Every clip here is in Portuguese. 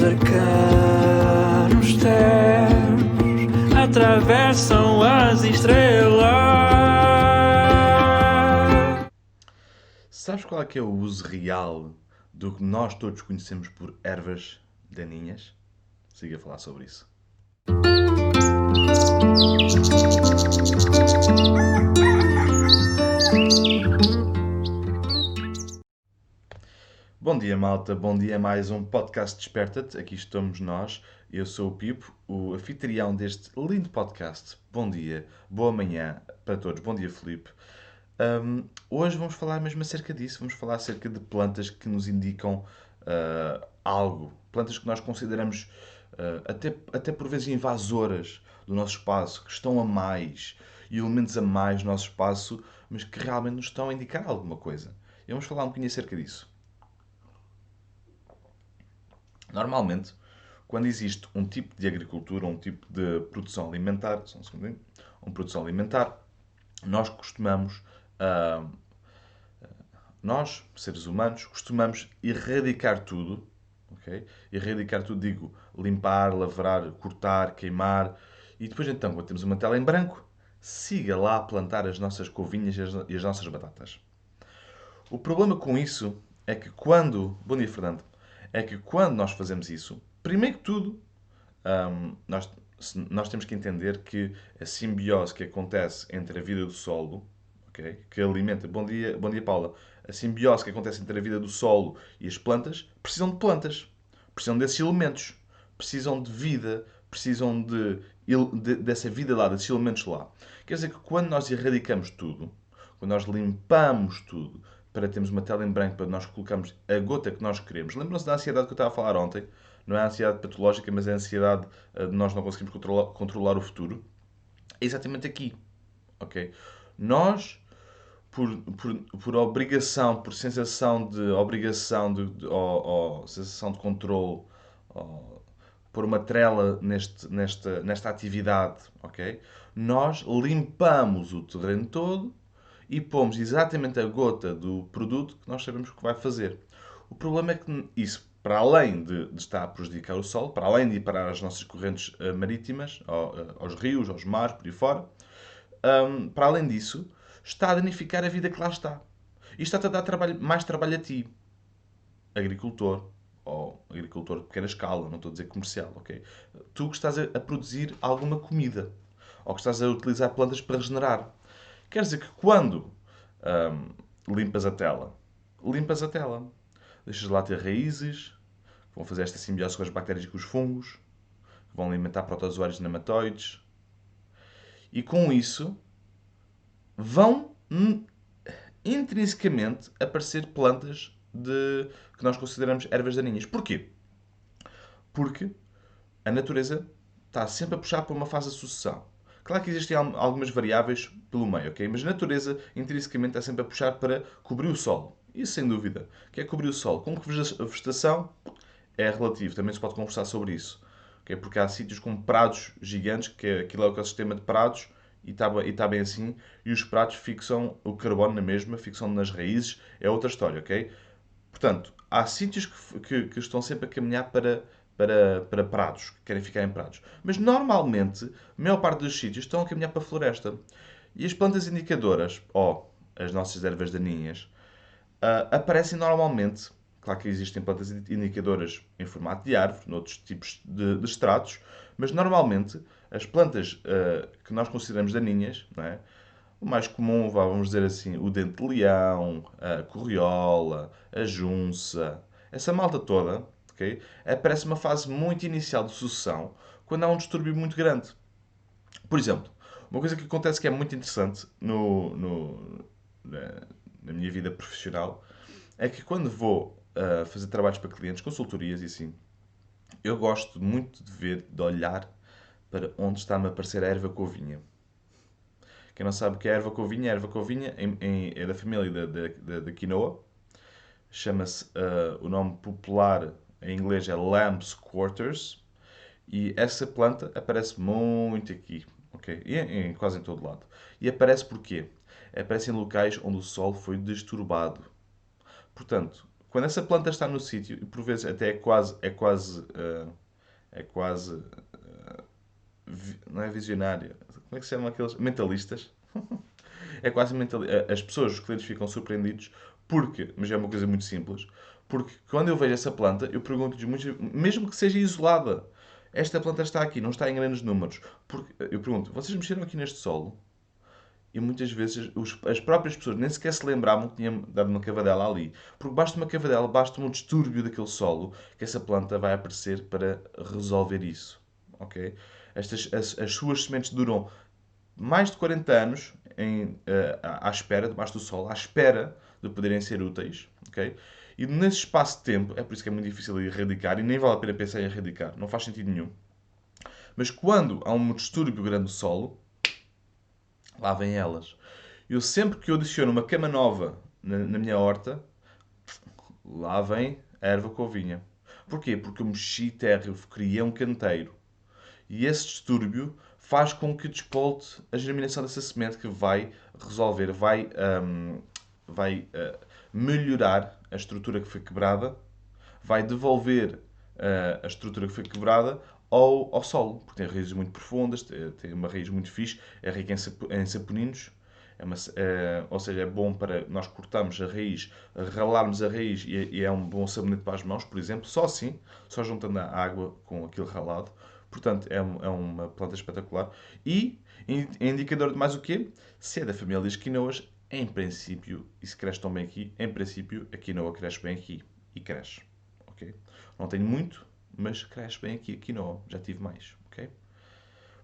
arcanos ternos atravessam as estrelas. Sabes qual é que é o uso real do que nós todos conhecemos por ervas daninhas? Siga a falar sobre isso. Bom dia, malta. Bom dia a mais um podcast Desperta-te. Aqui estamos nós. Eu sou o Pipo, o anfitrião deste lindo podcast. Bom dia, boa manhã para todos. Bom dia, Filipe. Hoje vamos falar mesmo acerca disso. Vamos falar acerca de plantas que nos indicam algo. Plantas que nós consideramos até por vezes invasoras do nosso espaço, que estão a mais e elementos a mais no nosso espaço, mas que realmente nos estão a indicar alguma coisa. E vamos falar um bocadinho acerca disso. Normalmente, quando existe um tipo de agricultura, um tipo de produção alimentar, só um segundinho, uma produção alimentar, nós costumamos, ah, nós, seres humanos, costumamos erradicar tudo, ok? Erradicar tudo, digo, limpar, lavrar, cortar, queimar, e depois então, quando temos uma tela em branco, siga lá a plantar as nossas couvinhas e as nossas batatas. O problema com isso é que quando. Bom dia, Fernando. É que quando nós fazemos isso, primeiro que tudo, nós temos que entender que a simbiose que acontece entre a vida do solo, ok, que alimenta. Bom dia, Paula. A simbiose que acontece entre a vida do solo e as plantas precisam de plantas. Precisam desses elementos. Precisam de vida. Precisam dessa vida lá, desses elementos lá. Quer dizer que quando nós erradicamos tudo, quando nós limpamos tudo para termos uma tela em branco, para nós colocarmos a gota que nós queremos. Lembram-se da ansiedade que eu estava a falar ontem? Não é a ansiedade patológica, mas é a ansiedade de nós não conseguimos controlar o futuro. É exatamente aqui. Ok? Nós, por obrigação, por sensação de obrigação, ou sensação de controle, ou por uma trela nesta atividade, ok? Nós limpamos o terreno todo e pomos exatamente a gota do produto que nós sabemos que vai fazer. O problema é que isso, para além de estar a prejudicar o solo, para além de ir parar as nossas correntes marítimas, aos rios, aos mares, por aí fora, para além disso, está a danificar a vida que lá está. E está-te a dar mais trabalho a ti, agricultor, ou agricultor de pequena escala, não estou a dizer comercial, ok? Tu que estás a produzir alguma comida, ou que estás a utilizar plantas para regenerar. Quer dizer que quando limpas a tela, limpas a tela. Deixas lá ter raízes, que vão fazer esta simbiose com as bactérias e com os fungos, que vão alimentar protozoários nematóides. E com isso vão intrinsecamente aparecer plantas que nós consideramos ervas daninhas. Porquê? Porque a natureza está sempre a puxar para uma fase de sucessão. Claro que existem algumas variáveis pelo meio, ok? Mas a natureza, intrinsecamente, está sempre a puxar para cobrir o solo. Isso sem dúvida. O que é cobrir o solo? Com que a vegetação é relativo. Também se pode conversar sobre isso. Okay? Porque há sítios com prados gigantes, que aquilo é o ecossistema de prados, e está bem assim. E os prados fixam o carbono na mesma, fixam nas raízes. É outra história, ok? Portanto, há sítios que estão sempre a caminhar para prados, que querem ficar em prados. Mas normalmente, a maior parte dos sítios estão a caminhar para a floresta. E as plantas indicadoras, ou as nossas ervas daninhas, aparecem normalmente. Claro que existem plantas indicadoras em formato de árvore, noutros tipos de estratos, mas normalmente as plantas que nós consideramos daninhas, não é? O mais comum, vamos dizer assim, o dente-de-leão, a corriola, a junça, essa malta toda, ok? Aparece uma fase muito inicial de sucessão, quando há um distúrbio muito grande. Por exemplo, uma coisa que acontece que é muito interessante na minha vida profissional é que quando vou fazer trabalhos para clientes, consultorias e assim, eu gosto muito de ver, de olhar para onde está-me a aparecer a erva covinha. Quem não sabe o que é a erva covinha é da família da quinoa. Chama-se, o nome popular em inglês é Lamb's Quarters. E essa planta aparece muito aqui, ok? E quase em todo lado. E aparece porquê? Aparece em locais onde o solo foi disturbado. Portanto, quando essa planta está no sítio, e por vezes até é quase, não é visionário, como é que se chama aqueles? Mentalistas. É quase mentalista. As pessoas, os clientes ficam surpreendidos porque, mas é uma coisa muito simples, porque quando eu vejo essa planta, eu pergunto-lhes, mesmo que seja isolada, esta planta está aqui, não está em grandes números. Porque, eu pergunto, vocês mexeram aqui neste solo? E muitas vezes as próprias pessoas nem sequer se lembravam que tinham dado uma cavadela ali. Porque basta uma cavadela, basta um distúrbio daquele solo, que essa planta vai aparecer para resolver isso. Ok? As suas sementes duram mais de 40 anos à espera, debaixo do sol, à espera de poderem ser úteis. Ok? E nesse espaço de tempo, é por isso que é muito difícil de erradicar, e nem vale a pena pensar em erradicar, não faz sentido nenhum. Mas quando há um distúrbio grande do solo, lá vêm elas. Eu sempre que eu adiciono uma cama nova na minha horta, lá vem a erva covinha. Porquê? Porque eu mexi terra, eu criei um canteiro. E esse distúrbio faz com que despolte a germinação dessa semente que vai resolver, vai melhorar a estrutura que foi quebrada, vai devolver a estrutura que foi quebrada ao solo, porque tem raízes muito profundas, tem uma raiz muito fixe, é rica em saponinos, ou seja, é bom para nós cortarmos a raiz, ralarmos a raiz e é um bom sabonete para as mãos, por exemplo, só assim, só juntando a água com aquilo ralado. Portanto, é uma planta espetacular. E indicador de mais o quê? Se é da família das quinoas, em princípio, e se cresce tão bem aqui, em princípio, a quinoa cresce bem aqui. E cresce. Ok? Não tenho muito, mas cresce bem aqui a quinoa. Já tive mais. Ok?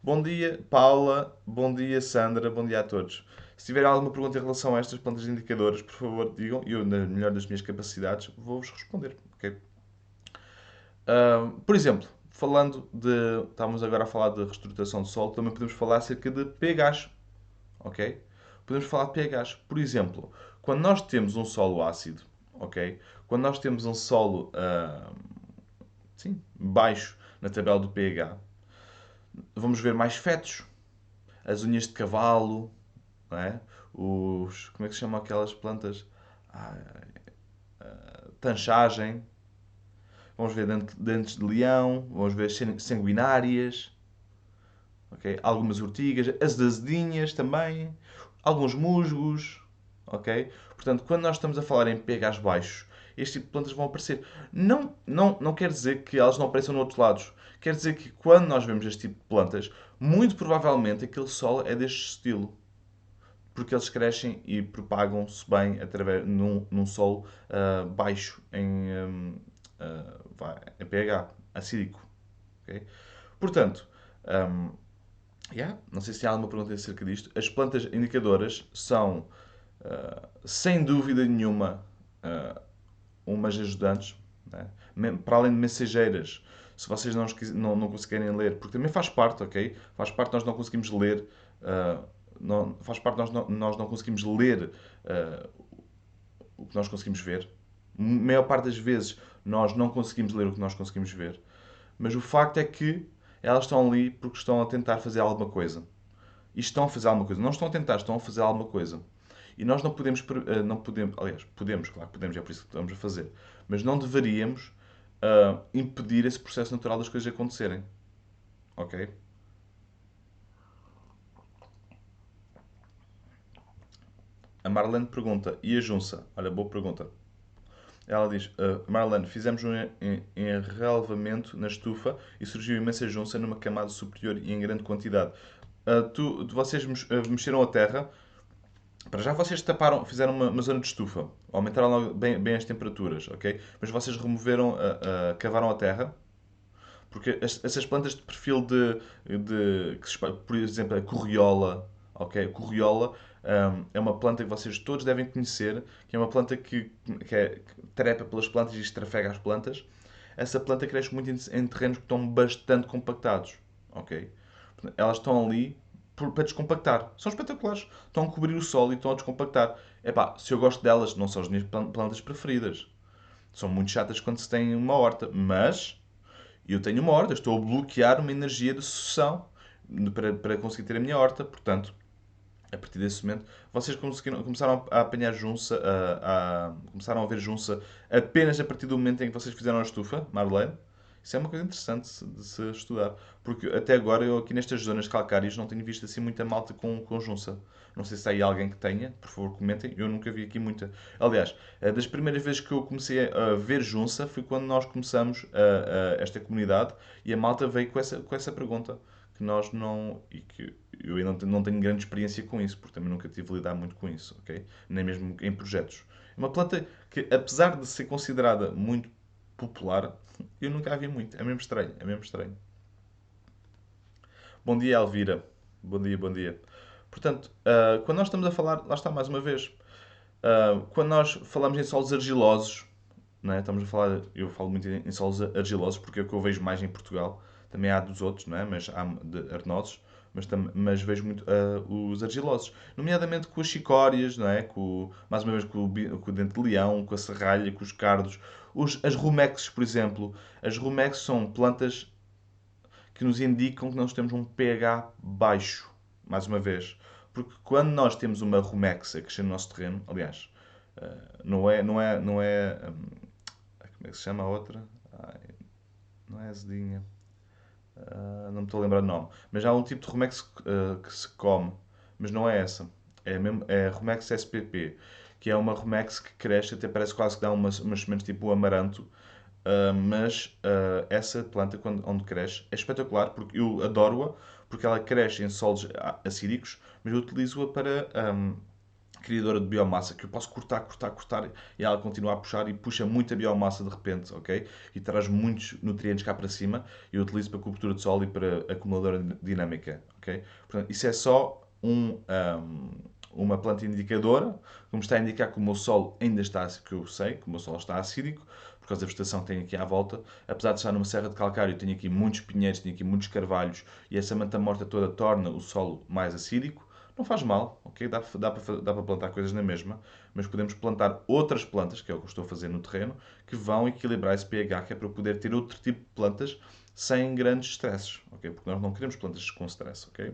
Bom dia, Paula. Bom dia, Sandra. Bom dia a todos. Se tiverem alguma pergunta em relação a estas plantas indicadoras, por favor, digam. E eu, na melhor das minhas capacidades, vou-vos responder. Ok? Por exemplo, falando de. Estamos agora a falar de reestruturação de solo, também podemos falar acerca de pHs. Ok? Podemos falar de pHs. Por exemplo, quando nós temos um solo ácido, ok? Quando nós temos um solo sim, baixo na tabela do pH, vamos ver mais fetos, as unhas de cavalo, não é? Como é que se chamam aquelas plantas? Ah, tanchagem, vamos ver dentes de leão, vamos ver sanguinárias, ok? Algumas urtigas, as azedinhas também, alguns musgos, ok? Portanto, quando nós estamos a falar em pHs baixos, este tipo de plantas vão aparecer. Não quer dizer que elas não apareçam no outros lados. Quer dizer que quando nós vemos este tipo de plantas, muito provavelmente aquele solo é deste estilo. Porque eles crescem e propagam-se bem num solo baixo em pH, acídico. Ok? Portanto, não sei se há alguma pergunta acerca disto. As plantas indicadoras são, sem dúvida nenhuma, umas ajudantes, né? Para além de mensageiras. Se vocês não conseguirem ler, porque também faz parte, ok? Faz parte nós não conseguimos ler, faz parte nós não conseguimos ler o que nós conseguimos ver. A maior parte das vezes nós não conseguimos ler o que nós conseguimos ver. Mas o facto é que elas estão ali porque estão a tentar fazer alguma coisa. E estão a fazer alguma coisa. Não estão a tentar, estão a fazer alguma coisa. E nós não podemos, aliás, podemos, claro, podemos, é por isso que estamos a fazer. Mas não deveríamos impedir esse processo natural das coisas acontecerem. Ok? A Marlene pergunta, e a Junça? Olha, boa pergunta. Ela diz, Marlene, fizemos um enrelvamento na estufa e surgiu imensa junça numa camada superior e em grande quantidade. Vocês mexeram a terra. Para já vocês fizeram uma zona de estufa, aumentaram logo bem as temperaturas, ok? Mas vocês removeram, cavaram a terra, porque essas plantas de perfil por exemplo, a corriola, ok? A corriola é uma planta que vocês todos devem conhecer, que é uma planta que trepa pelas plantas e estrafega as plantas. Essa planta cresce muito em terrenos que estão bastante compactados, ok? Elas estão ali para descompactar. São espetaculares. Estão a cobrir o solo e estão a descompactar. Epá, se eu gosto delas, não são as minhas plantas preferidas. São muito chatas quando se tem uma horta. Mas eu tenho uma horta. Estou a bloquear uma energia de sucessão para conseguir ter a minha horta. Portanto, A partir desse momento, vocês começaram a apanhar junça, começaram a ver junça apenas a partir do momento em que vocês fizeram a estufa, Marlene. Isso é uma coisa interessante de se estudar. Porque até agora, eu aqui nestas zonas calcárias não tenho visto assim muita malta com junça. Não sei se há aí alguém que tenha, por favor comentem. Eu nunca vi aqui muita. Aliás, das primeiras vezes que eu comecei a ver junça foi quando nós começamos esta comunidade e a malta veio com essa pergunta. Que nós não. E que eu ainda não tenho grande experiência com isso, porque também nunca tive de lidar muito com isso, ok? Nem mesmo em projetos. É uma planta que, apesar de ser considerada muito popular, eu nunca a vi muito. É mesmo estranho, é mesmo estranho. Bom dia, Elvira. Bom dia, bom dia. Portanto, quando nós estamos a falar, lá está mais uma vez, quando nós falamos em solos argilosos, não é? Estamos a falar, eu falo muito em solos argilosos porque é o que eu vejo mais em Portugal. Também há dos outros, não é? Mas há de arenosos, mas vejo muito os argilosos. Nomeadamente com as chicórias, não é? Mais uma vez com o dente de leão, com a serralha, com os cardos. As rumexes, por exemplo. As rumexes são plantas que nos indicam que nós temos um pH baixo, mais uma vez. Porque quando nós temos uma rumex a crescer no nosso terreno, aliás, não é, como é que se chama a outra? Ai, não é azedinha. Não me estou a lembrar o nome. Mas há um tipo de Rumex que se come, mas não é essa. É a Rumex SPP, que é uma Rumex que cresce, até parece quase que dá umas sementes tipo o amaranto. Mas essa planta, onde cresce, é espetacular, porque eu adoro-a, porque ela cresce em solos acídicos, mas eu utilizo-a para criadora de biomassa, que eu posso cortar, cortar, cortar e ela continua a puxar e puxa muita biomassa de repente, ok? E traz muitos nutrientes cá para cima e eu utilizo para cobertura de solo e para acumuladora dinâmica, ok? Portanto, isso é só uma planta indicadora, como está a indicar que o meu solo ainda está, que eu sei, que o meu solo está acídico, por causa da vegetação que tenho aqui à volta. Apesar de estar numa serra de calcário, tenho aqui muitos pinheiros, tenho aqui muitos carvalhos e essa manta morta toda torna o solo mais acídico. Não faz mal, ok? Dá para plantar coisas na mesma, mas podemos plantar outras plantas, que é o que eu estou a fazer no terreno, que vão equilibrar esse pH, que é para eu poder ter outro tipo de plantas sem grandes stresses, ok? Porque nós não queremos plantas com stress, ok?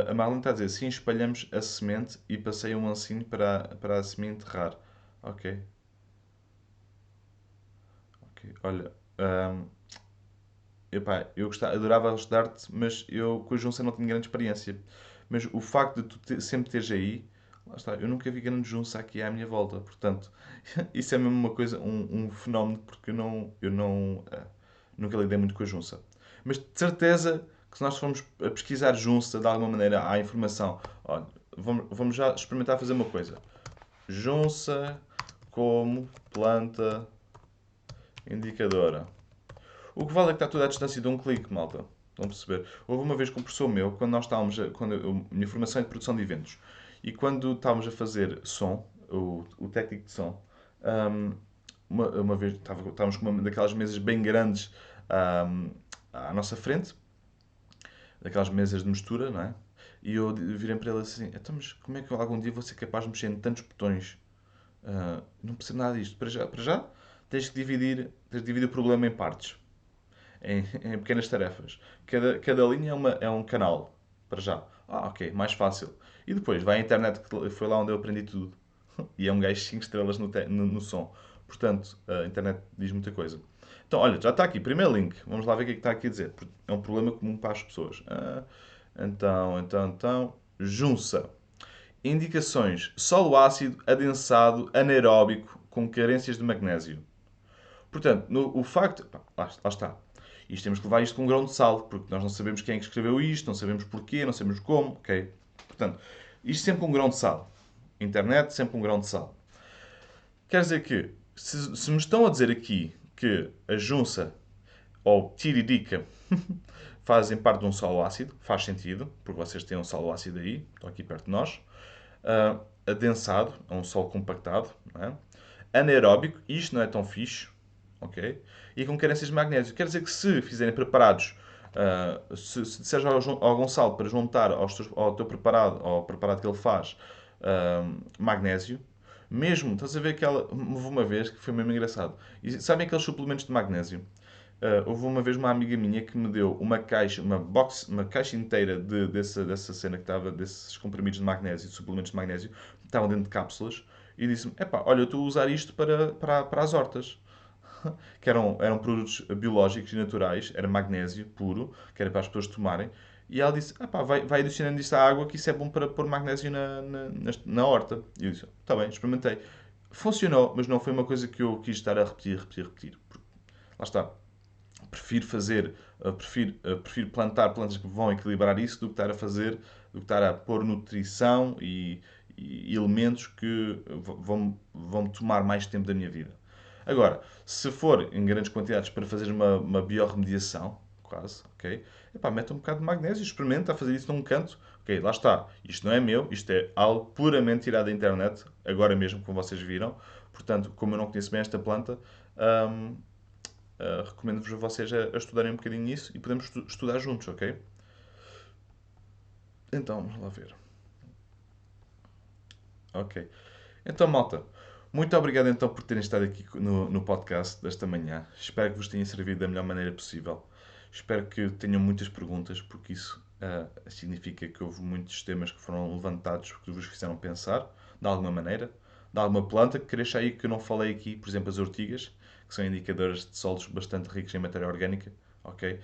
A Marlene está a dizer, sim, espalhamos a semente e passei um ancinho para a semente enterrar. Ok, ok. Olha, epá, adorava ajudar-te, mas eu com a Junça não tenho grande experiência. Mas o facto de tu sempre teres aí, lá está, eu nunca vi grande Junça aqui à minha volta. Portanto, isso é mesmo uma coisa, um fenómeno, porque nunca lidei muito com a Junça. Mas de certeza que se nós formos a pesquisar Junça, de alguma maneira, há informação. Olha, vamos já experimentar fazer uma coisa. Junça como planta indicadora. O que vale é que está tudo à distância de um clique, malta. Estão a perceber? Houve uma vez com um professor meu, quando nós estávamos, minha formação é de produção de eventos, e quando estávamos a fazer som, o técnico de som, hum, uma vez estávamos com uma daquelas mesas bem grandes à nossa frente, daquelas mesas de mistura, não é? E eu virei para ele assim: então, mas como é que eu algum dia vou ser capaz de mexer em tantos botões? Não percebo nada disto. Para já tens de dividir o problema em partes, em pequenas tarefas. Cada linha é um canal, para já. Ok, mais fácil. E depois vai à internet, que foi lá onde eu aprendi tudo. E é um gajo 5 estrelas no som. Portanto, a internet diz muita coisa. Então, olha, já está aqui. Primeiro link. Vamos lá ver o que é que está aqui a dizer. Porque é um problema comum para as pessoas. Então. Junça. Indicações: solo ácido, adensado, anaeróbico, com carências de magnésio. Portanto, o facto. Pá, lá está. Isto temos que levar isto com um grão de sal, porque nós não sabemos quem é que escreveu isto, não sabemos porquê, não sabemos como, ok? Portanto, isto sempre com um grão de sal. Internet, sempre com um grão de sal. Quer dizer que, se me estão a dizer aqui que a junça ou tiririca fazem parte de um solo ácido, faz sentido, porque vocês têm um solo ácido aí, estão aqui perto de nós. Adensado, é um solo compactado. Não é? Anaeróbico, isto não é tão fixe, ok? E com carências de magnésio. Quer dizer que se fizerem preparados, se disseres ao Gonçalo para juntar ao teu preparado, ao preparado que ele faz, magnésio, mesmo, estás a ver houve uma vez que foi mesmo engraçado. E sabem aqueles suplementos de magnésio? Houve uma vez uma amiga minha que me deu uma caixa inteira dessa cena que estava, desses comprimidos de magnésio, de suplementos de magnésio, que estavam dentro de cápsulas, e disse-me: epá, olha, eu estou a usar isto para as hortas. Que eram produtos biológicos e naturais, era magnésio puro, que era para as pessoas tomarem. E ela disse: epá, vai adicionando isto à água, que isso é bom para pôr magnésio na horta. E eu disse: está bem, experimentei. Funcionou, mas não foi uma coisa que eu quis estar a repetir. Lá está. Prefiro plantar plantas que vão equilibrar isso do que estar a fazer, do que estar a pôr nutrição e elementos que vão tomar mais tempo da minha vida. Agora, se for em grandes quantidades para fazer uma biorremediação, quase, ok? Epá, mete um bocado de magnésio, experimenta a fazer isso num canto. Ok, lá está. Isto não é meu, isto é algo puramente tirado da internet, agora mesmo, como vocês viram. Portanto, como eu não conheço bem esta planta, hum, recomendo-vos a vocês a estudarem um bocadinho isso e podemos estudar juntos, ok? Então, vamos lá ver. Ok. Então, malta, muito obrigado então por terem estado aqui no podcast desta manhã. Espero que vos tenha servido da melhor maneira possível. Espero que tenham muitas perguntas, porque isso significa que houve muitos temas que foram levantados que vos fizeram pensar, de alguma maneira, de alguma planta que cresça aí que eu não falei aqui, por exemplo, as ortigas, que são indicadoras de solos bastante ricos em matéria orgânica, ok?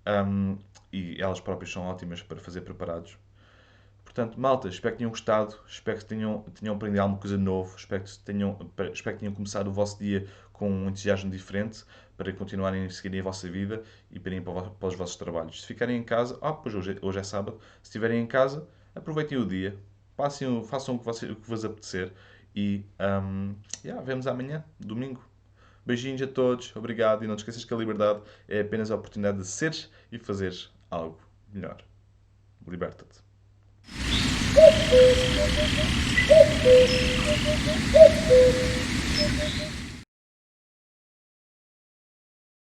Um, e elas próprias são ótimas para fazer preparados. Portanto, malta, espero que tenham gostado, espero que tenham aprendido alguma coisa novo, espero que tenham começado o vosso dia com um entusiasmo diferente para continuarem a seguirem a vossa vida e para irem para os vossos trabalhos. Se ficarem em casa, pois hoje é sábado, se estiverem em casa, aproveitem o dia, façam o que vos apetecer e vemos amanhã, domingo. Beijinhos a todos, obrigado e não te esqueças que a liberdade é apenas a oportunidade de seres e fazeres algo melhor. Liberta-te.